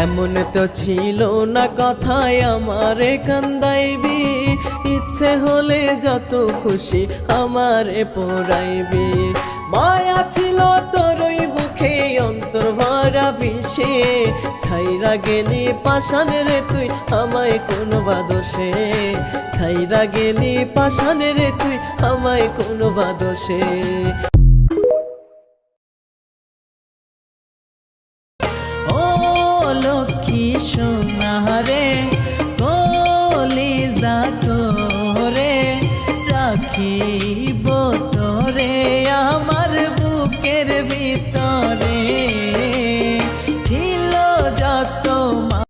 এমন তো ছিল না কথায় আমারে কান্দাইবি, ইচ্ছে হলে যত খুশি আমারে পোড়াইবি। মায়া ছিল তোরই বুকে অন্তর ভরা বিষে, ছাইরা গেলি পাষাণ রে তুই আমায় কোন বাদোষে, ছাইরা গেলি পাষাণ রে তুই আমায় কোন বাদোষে। ও লক্ষ্মী সোনা রে